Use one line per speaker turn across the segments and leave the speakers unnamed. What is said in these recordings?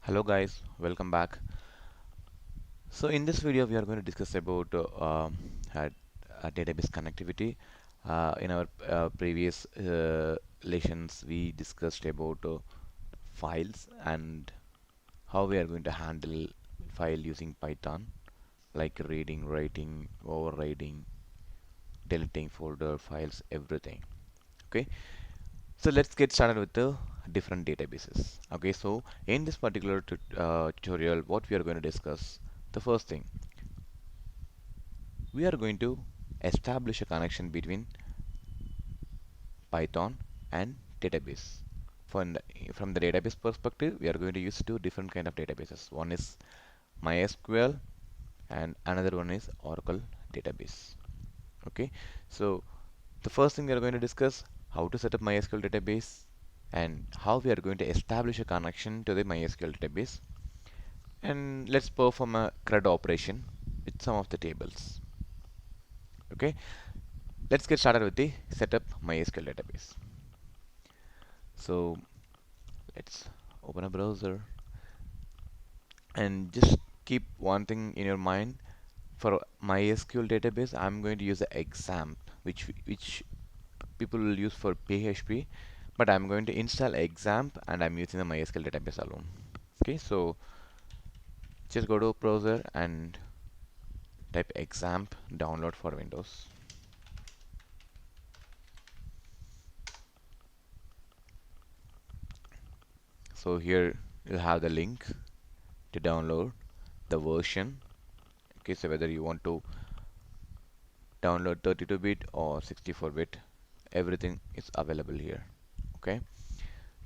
Hello guys, welcome back. So in this video we are going to discuss about uh, database connectivity. In our previous lessons we discussed about files and how we are going to handle file using Python, like reading, writing, overriding, deleting folder files, everything. Okay, so let's get started with the different databases. Okay, so in this particular tutorial, what we are going to discuss, the first thing, we are going to establish a connection between Python and database. From the database perspective, we are going to use two different kind of databases. One is MySQL and another one is Oracle database. Okay, so the first thing we are going to discuss how to set up MySQL database and how we are going to establish a connection to the MySQL database. And let's perform a CRUD operation with some of the tables. Okay, let's get started with the setup MySQL database. So let's open a browser and just keep one thing in your mind. For MySQL database, I'm going to use the examp, which people will use for PHP, but I'm going to install examp and I'm using the MySQL database alone. Okay, so just go to browser and type examp download for Windows. So here you'll have the link to download the version. Okay, so whether you want to download 32-bit or 64-bit, everything is available here. Okay,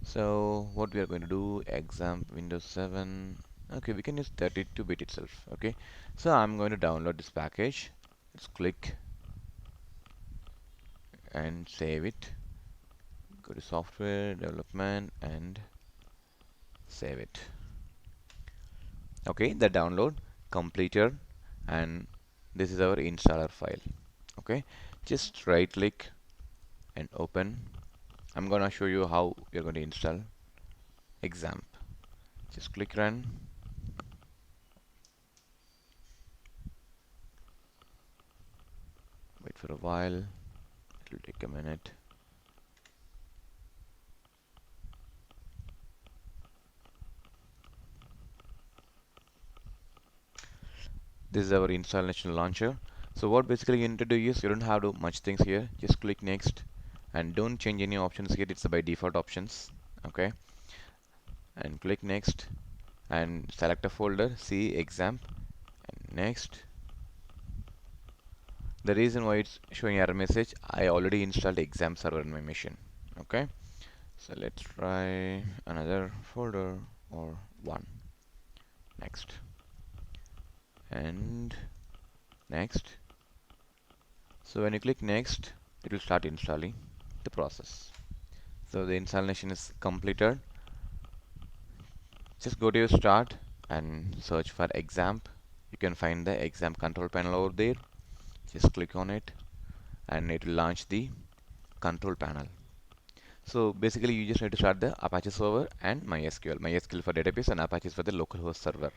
so what we are going to do, examp Windows 7. Okay, we can use 32-bit itself. Okay, so I'm going to download this package. Let's click and save it. Go to software development and save it. Okay, the download completed, and this is our installer file. Okay, just right click and open. I'm gonna show you how you're going to install examp. Just click run. Wait for a while. It will take a minute. This is our installation launcher. So what basically you need to do is you don't have to do much things here. Just click next and don't change any options here. It's by default options. Okay, and click next and select a folder. See examp and next. The reason why it's showing error message, I already installed exam server in my machine. Okay, so let's try another folder or one. Next and next. So when you click next, it will start installing the process. So the installation is completed. Just go to your start and search for examp. You can find the examp control panel over there. Just click on it and it will launch the control panel. So basically you just need to start the Apache server and MySQL. MySQL for database and Apache is for the localhost server.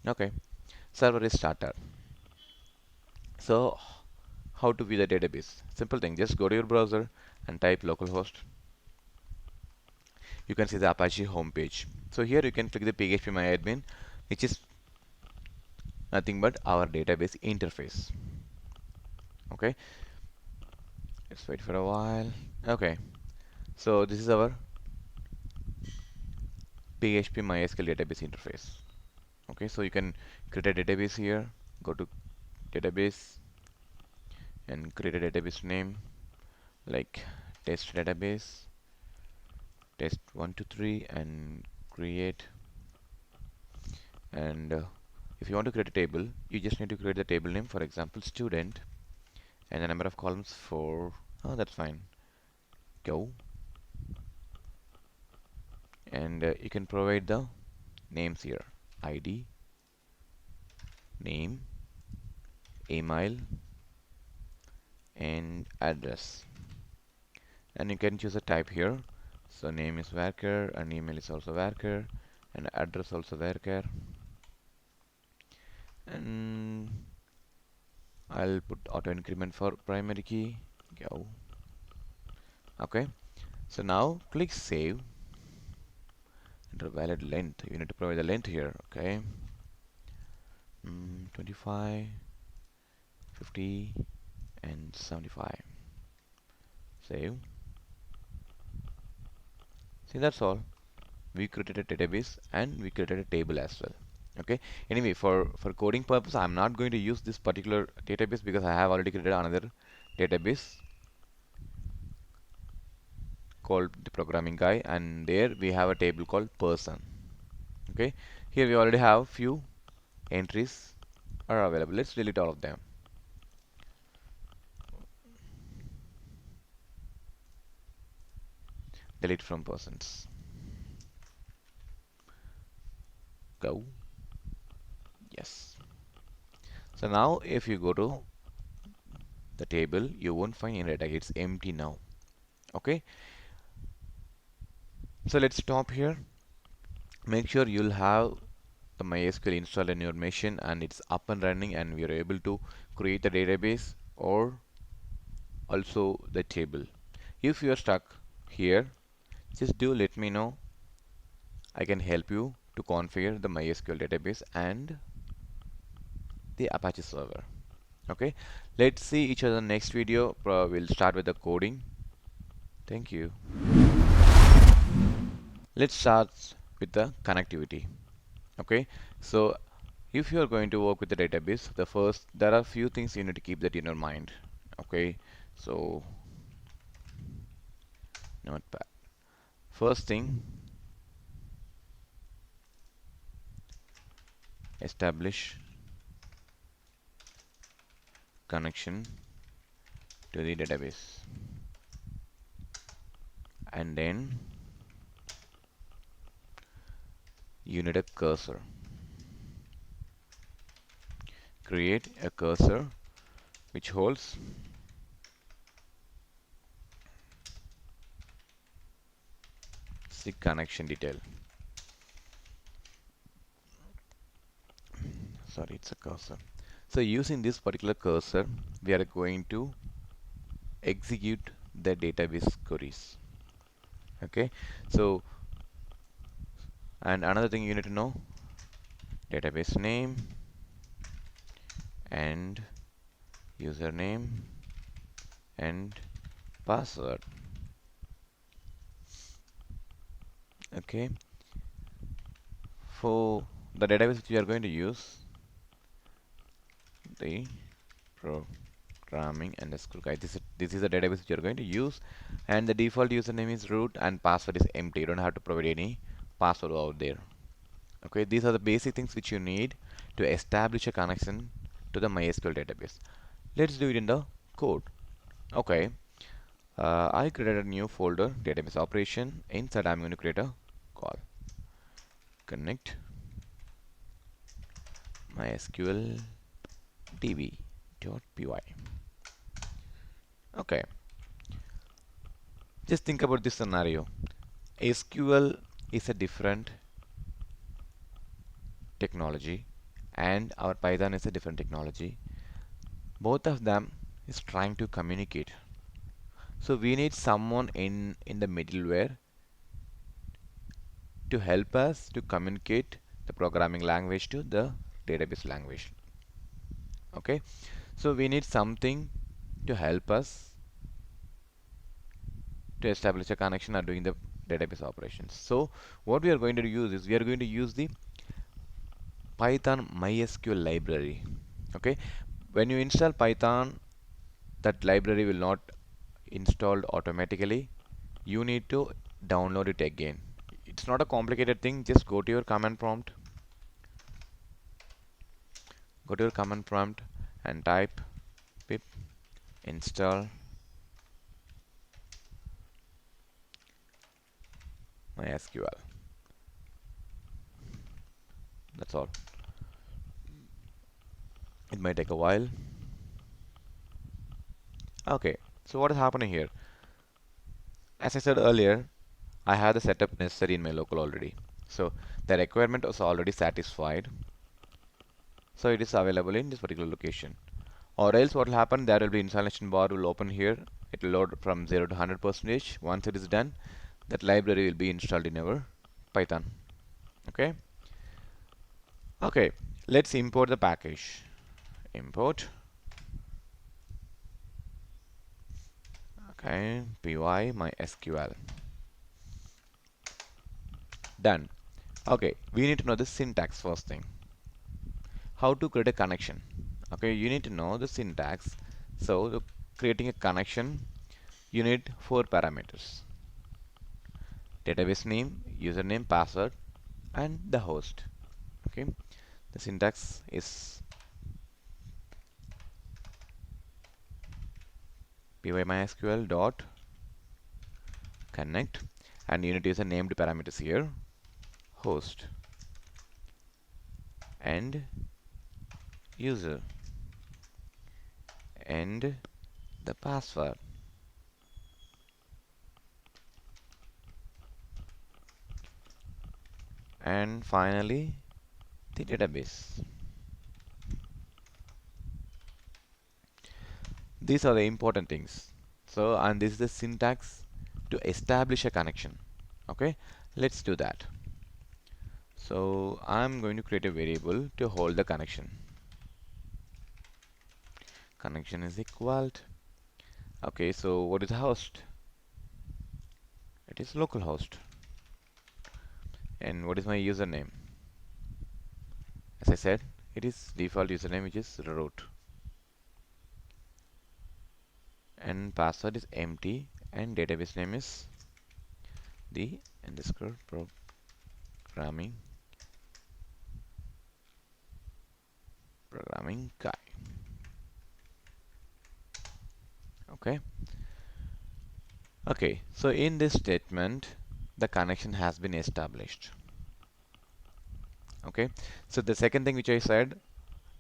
Okay, server is started. So how to view the database? Simple thing, just go to your browser and type localhost. You can see the Apache homepage. So here you can click the phpMyAdmin, which is nothing but our database interface. Okay, let's wait for a while. Okay, so this is our PHP MySQL database interface. Okay, so you can create a database here. Go to database and create a database name like test database test 123 and create. And if you want to create a table, you just need to create the table name, for example student, and the number of columns for, oh, that's fine, go. And you can provide the names here, ID, name, email, and address. And you can choose a type here. So name is varchar and email is also varchar and address also varchar, and I'll put auto increment for primary key. Go. Okay. So now click save. Enter valid length. You need to provide the length here. Okay. 25, 50, and 75. Save. See, that's all. We created a database and we created a table as well. Okay. Anyway, for coding purpose, I'm not going to use this particular database because I have already created another database called the programming guy, and there we have a table called person. Okay. Here we already have few entries are available. Let's delete all of them. Delete from persons. Go. Yes. So now if you go to the table, you won't find any data. It's empty now. Okay. So let's stop here. Make sure you'll have the MySQL installed in your machine and it's up and running, and we are able to create the database or also the table. If you are stuck here, just do let me know. I can help you to configure the MySQL database and the Apache server. Okay, let's see each other next video. We'll start with the coding. Thank you. Let's start with the connectivity. Okay, so if you are going to work with the database, there are few things you need to keep that in your mind. Okay, so not bad. First thing, establish connection to the database, and then you need a cursor. Create a cursor which holds the connection detail. Sorry, it's a cursor. So using this particular cursor, we are going to execute the database queries. Okay, so and another thing you need to know, database name and username and password. Okay, for the database which we are going to use, the programming underscore guide. This is a database which you are going to use, and the default username is root and password is empty. You don't have to provide any password out there. Okay, these are the basic things which you need to establish a connection to the MySQL database. Let's do it in the code. Okay, I created a new folder, database operation. Inside, I'm going to create a call, connect MySQL db.py. Okay, just think about this scenario. SQL is a different technology and our Python is a different technology. Both of them is trying to communicate. So we need someone in the middleware to help us to communicate the programming language to the database language. Okay, so we need something to help us to establish a connection or doing the database operations. So what we are going to use is we are going to use the Python MySQL library. Okay, when you install Python, that library will not installed automatically. You need to download it again. It's not a complicated thing. Just go to your command prompt. Go to your command prompt and type pip install MySQL. That's all. It might take a while. Okay, so what is happening here? As I said earlier, I have the setup necessary in my local already. So the requirement was already satisfied. So it is available in this particular location. Or else what will happen, there will be installation bar will open here. It will load from 0 to 100%. Once it is done, that library will be installed in our Python. Okay. Okay. Let's import the package. Import. Okay. Py MySQL. Done. Okay. We need to know the syntax first thing. How to create a connection. Okay. You need to know the syntax. So creating a connection, you need 4 parameters: database name, username, password, and the host. Okay, the syntax is pymysql dot connect, and you need to use the named parameters here: host and user and the password. And finally the database. These are the important things. So, and this is the syntax to establish a connection. Okay, let's do that. So I'm going to create a variable to hold the connection. Connection is equal to, okay, so what is the host? It is localhost. And what is my username? As I said, it is default username, which is root. And password is empty, and database name is the underscore programming guy. Okay. Okay, so in this statement, the connection has been established. Okay, so the second thing which I said,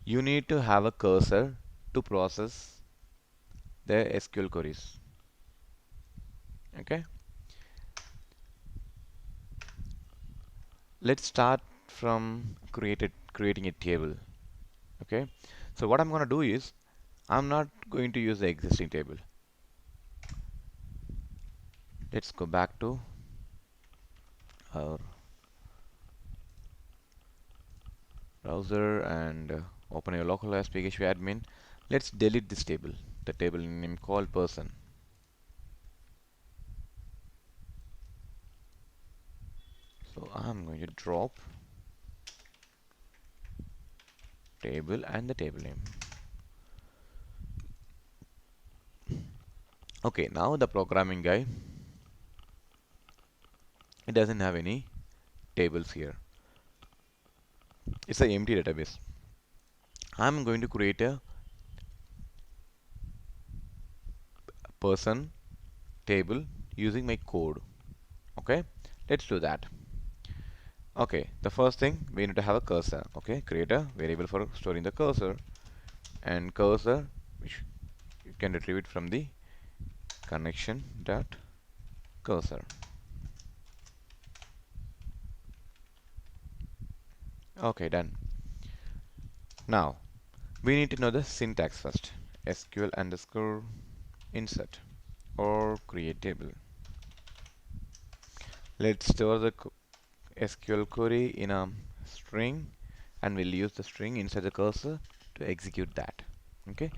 you need to have a cursor to process the SQL queries. Okay, let's start from creating a table. Okay, so what I'm going to do is, I'm not going to use the existing table. Let's go back to our browser and open your localhost PHP admin. Let's delete this table, the table name called person. So I'm going to drop table and the table name. Okay, now the programming guy, it doesn't have any tables here. It's an empty database. I'm going to create a person table using my code. Okay, let's do that. Okay, the first thing, we need to have a cursor. Okay, create a variable for storing the cursor, and cursor, which you can retrieve it from the connection dot cursor. Okay, done. Now we need to know the syntax first. SQL underscore insert or create table. Let's store the SQL query in a string, and we'll use the string inside the cursor to execute that. Okay,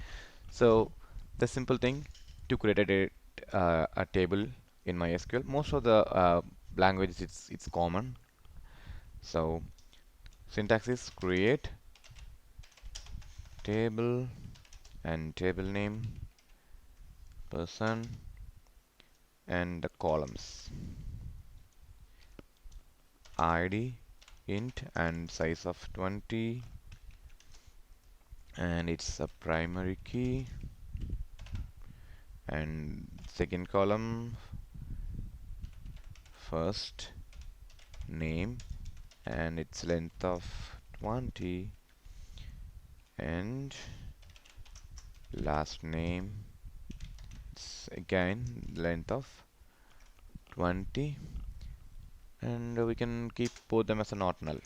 so the simple thing to create a table in MySQL, most of the languages it's common. So syntax is create table and table name, person, and the columns id, int, and size of 20, and it's a primary key, and second column first name, and its length of 20, and last name, it's again length of 20, and we can keep both them as a not null.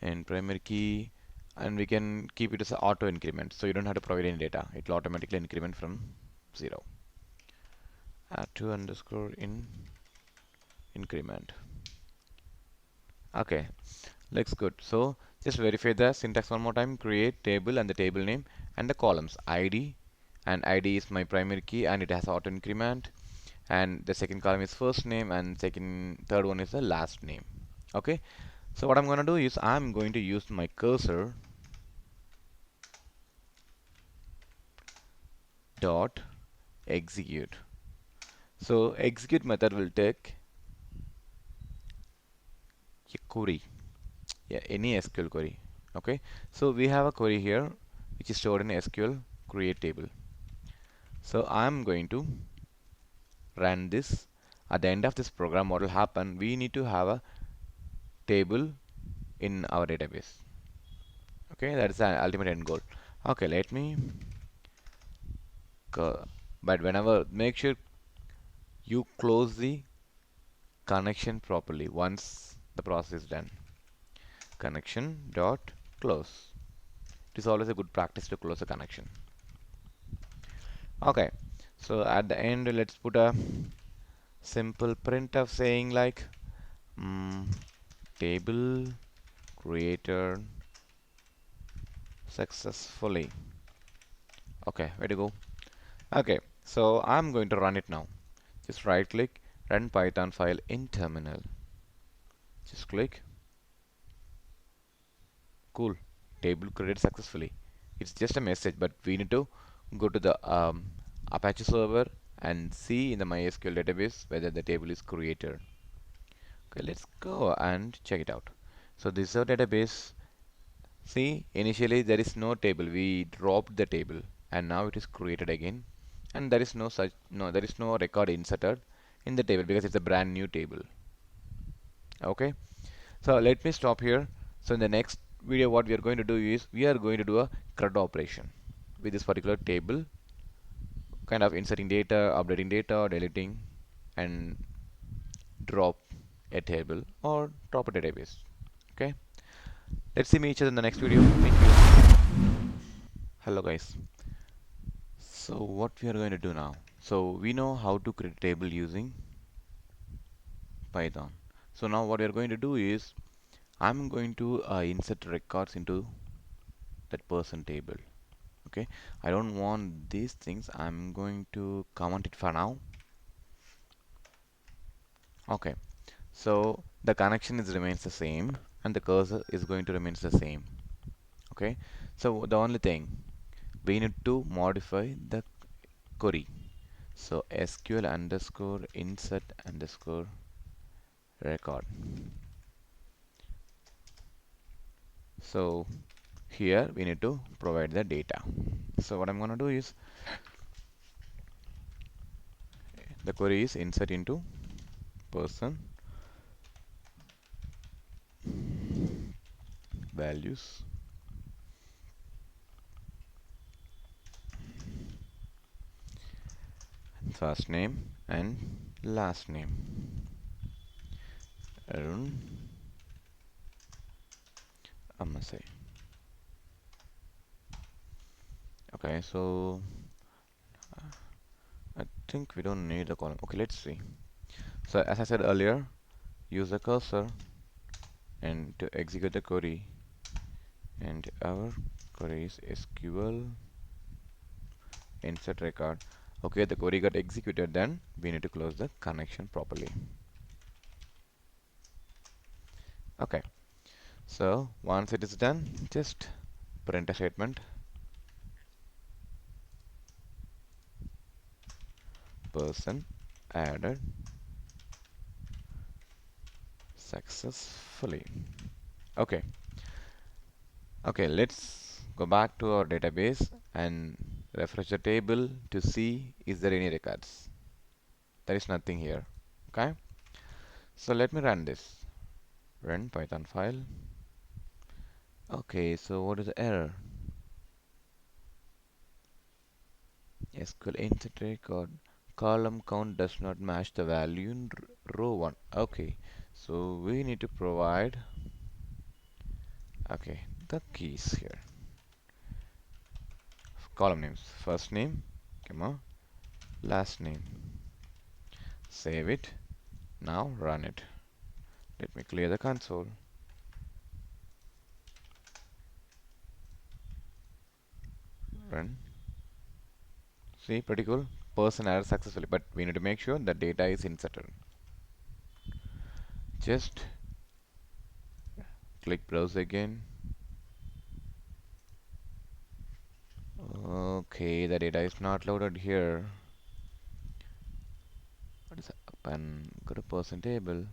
And primary key, and we can keep it as an auto increment, so you don't have to provide any data. It will automatically increment from 0. Add to underscore in increment. Okay, looks good. So just verify the syntax one more time. Create table and the table name and the columns ID, and ID is my primary key and it has auto increment, and the second column is first name and third one is the last name. Okay, so what I'm going to do is I'm going to use my cursor dot execute. So execute method will take a query, yeah, any SQL query. Okay, so we have a query here which is stored in SQL create table. So I'm going to run this. At the end of this program, what will happen? We need to have a table in our database. Okay, that is the ultimate end goal. Okay, let me go. But whenever, make sure you close the connection properly once the process is done. Connection dot close. It is always a good practice to close a connection. Okay, so at the end, let's put a simple printf saying like table created successfully. Okay, way to go. Okay, so I'm going to run it now. Just right click, run Python file in terminal. Just click. Cool. Table created successfully. It's just a message, but we need to go to the Apache server and see in the MySQL database whether the table is created. Okay, let's go and check it out. So this is our database. See, initially there is no table. We dropped the table and now it is created again. And there is there is no record inserted in the table because it's a brand new table. Okay. So let me stop here. So in the next video, what we are going to do is we are going to do a CRUD operation with this particular table, kind of inserting data, updating data, deleting, and drop a table or drop a database. Okay. Let's see each other in the next video. Thank you. Hello guys. So what we are going to do now? So we know how to create a table using Python. So now what we are going to do is I'm going to insert records into that person table. Okay, I don't want these things. I'm going to comment it for now. Okay, so the connection is remains the same and the cursor is going to remains the same. Okay, so the only thing we need to modify the query. So SQL underscore insert underscore record. So here we need to provide the data. So what I'm going to do is the query is insert into person values first name and last name. Arun Amasai. Okay, so I think we don't need a column. Okay, let's see. So as I said earlier, use the cursor and to execute the query, and our query is SQL insert record. Okay, the query got executed, then we need to close the connection properly. Okay, so once it is done, just print a statement person added successfully. Okay, okay, let's go back to our database and refresh the table to see is there any records. There is nothing here. Okay, so let me run this. Run Python file. Okay, so what is the error? SQL insert record column count does not match the value in row 1. Okay, so we need to provide the keys here. Column names, first name, comma, last name. Save it. Now run it. Let me clear the console. Run. See, pretty cool. Person added successfully, but we need to make sure that data is inserted. Just click browse again. Okay, the data is not loaded here. What is up and go to person table?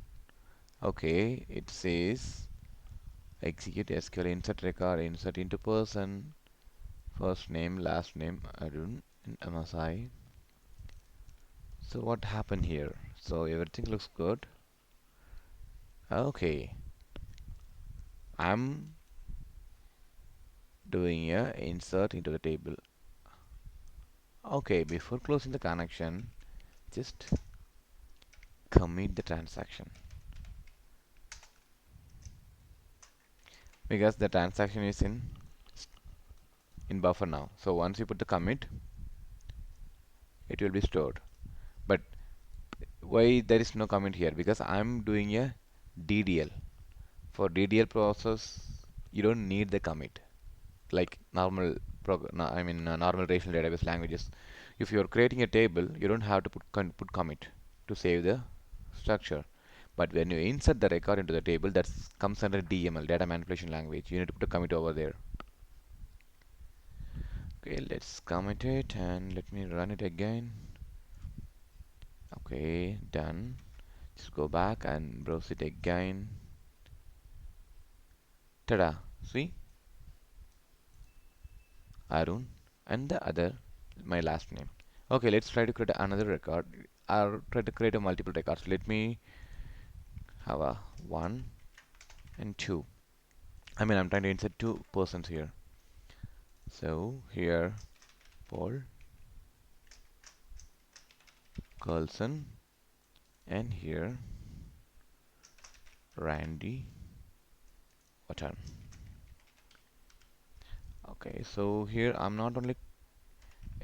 Okay, it says execute SQL insert record, insert into person, first name, last name, Arun, and MSI. So what happened here? So everything looks good. Okay, I'm doing a insert into the table. Okay, before closing the connection, just commit the transaction because the transaction is in buffer now. So once you put the commit, it will be stored. But why there is no commit here? Because I'm doing a DDL. For DDL process, you don't need the commit like normal normal relational database languages. If you're creating a table, you don't have to put commit to save the structure. But when you insert the record into the table, that comes under DML, data manipulation language. You need to put a commit over there. Okay, let's commit it and let me run it again. Okay, done. Just go back and browse it again. Tada! See? Arun and the other, my last name. Okay, let's try to create another record. I'll try to create a multiple records. Let me have a 1 and 2. I'm trying to insert two persons here. So here, Paul, Carlson, and here, Randy, Watan. Okay, so here I'm not only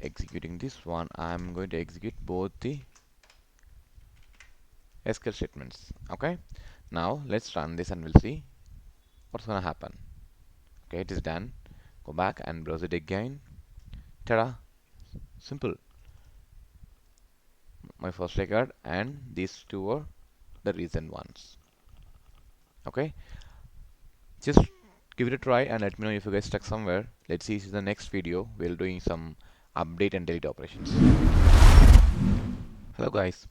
executing this one, I'm going to execute both the SQL statements. Okay, now let's run this and we'll see what's gonna happen. Okay, it is done. Go back and browse it again. Ta-da! Simple. My first record and these two are the recent ones. Okay, just give it a try and let me know if you guys stuck somewhere. Let's see if in the next video we'll doing some update and delete operations. Hello guys,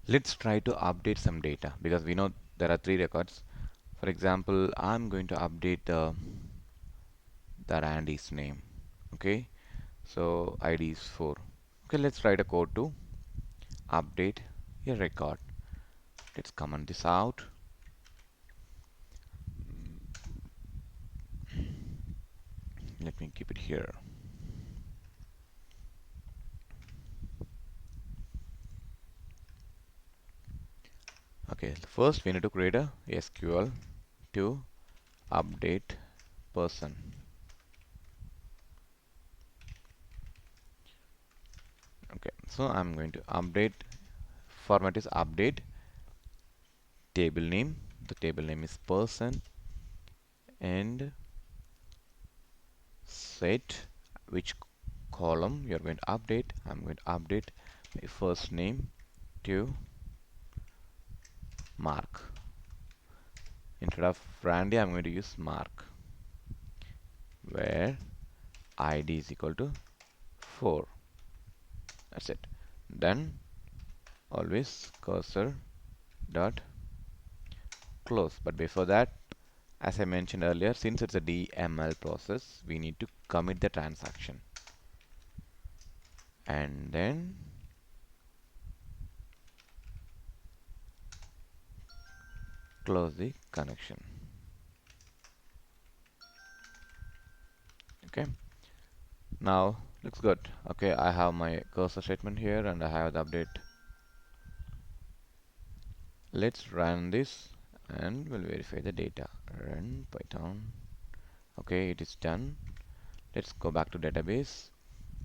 let's try to update some data because we know there are three records. For example, I'm going to update the Randy's name. Okay, so ID is 4. Okay, let's write a code to update a record. Let's comment this out. Let me keep it here. Okay, first we need to create a SQL to update person. Okay, so I'm going to update, format is update, table name, the table name is person, and set which column you're going to update. I'm going to update my first name to Mark. Instead of Randy, I'm going to use Mark, where ID is equal to 4. That's it. Then always cursor dot close. But before that, as I mentioned earlier, since it's a DML process, we need to commit the transaction. And then close the connection. Okay. Now Looks good. Okay, I have my cursor statement here and I have the update. Let's run this and we'll verify the data. Run Python. Okay, it is done. Let's go back to database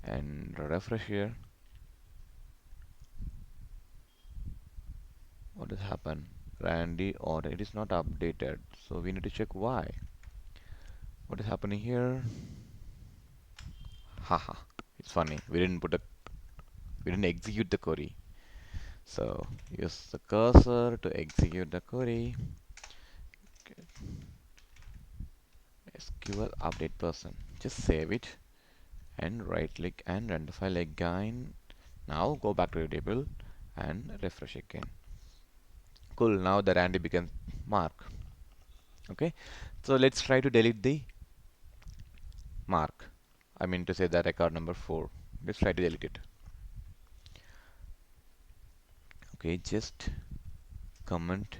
and refresh here. What has happened? Randy order, it is not updated, so we need to check why. What is happening here? Haha, it's funny. We didn't execute the query. So use the cursor to execute the query. SQL update person. Just save it and right click and run the file again. Now go back to the table and refresh again. Cool, now the Randy becomes Mark. Okay, so let's try to delete the Mark. I mean to say the record number 4. Let's try to delete it. Okay, just comment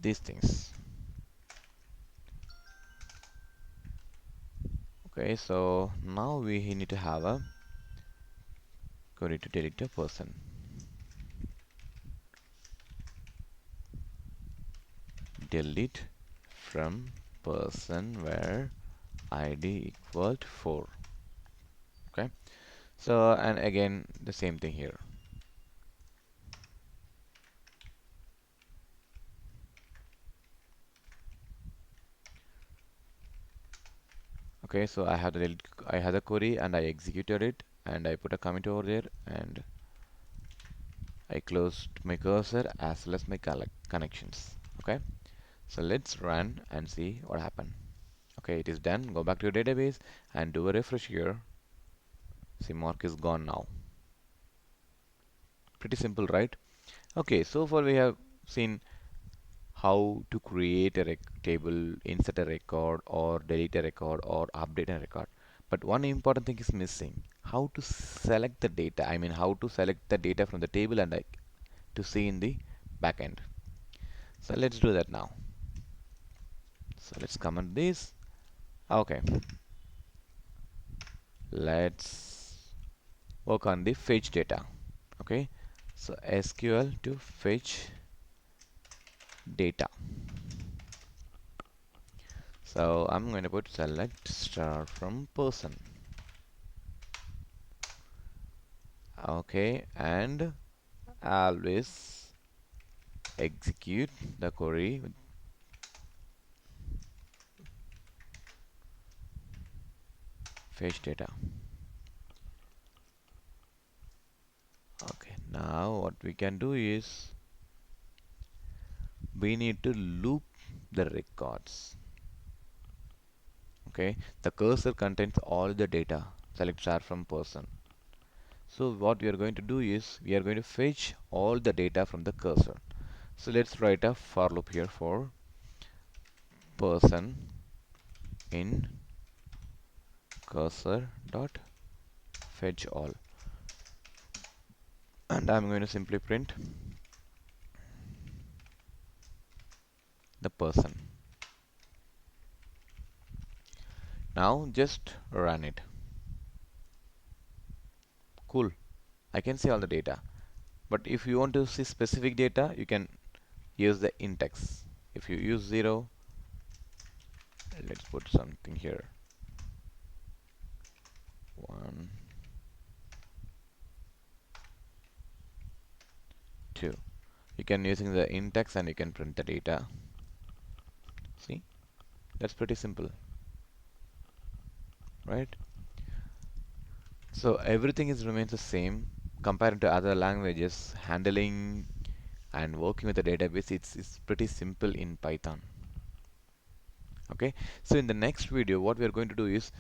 these things. Okay, so now we need to have a query to delete a person. Delete from person where ID equal to 4. Okay, so and again the same thing here. Okay, so I had a query and I executed it and I put a comment over there and I closed my cursor as well as my connections. Okay, so let's run and see what happened. Okay, it is done. Go back to your database and do a refresh here. See, Mark is gone now. Pretty simple, right? Okay, so far we have seen how to create a table, insert a record, or delete a record, or update a record. But one important thing is missing: how to select the data. I mean, how to select the data from the table and to see in the backend. So let's do that now. So let's comment this. Okay, let's work on the fetch data. Okay, so SQL to fetch data. So I'm going to put select star from person. Okay, and always execute the query with fetch data. Okay, now what we can do is we need to loop the records. Okay, the cursor contains all the data. Select star from person. So what we are going to do is we are going to fetch all the data from the cursor. So let's write a for loop here for person in cursor dot fetch all, and I'm going to simply print the person. Now just run it. Cool, I can see all the data, but if you want to see specific data you can use the index. If you use 0, let's put something here, 1 2, you can using the index and you can print the data. See, that's pretty simple, right? So everything is remains the same compared to other languages. Handling and working with the database, it's pretty simple in Python. Okay, so in the next video what we are going to do is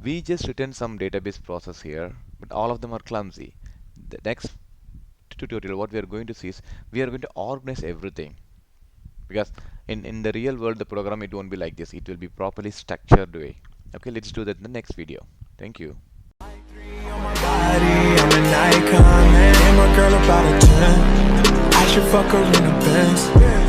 we just written some database process here, but all of them are clumsy. The next tutorial what we are going to see is we are going to organize everything, because in the real world the program, it won't be like this. It will be properly structured way. Okay, let's do that in the next video. Thank you.
I'm an icon, man. And my girl about a 10. I should fuck her in a Benz.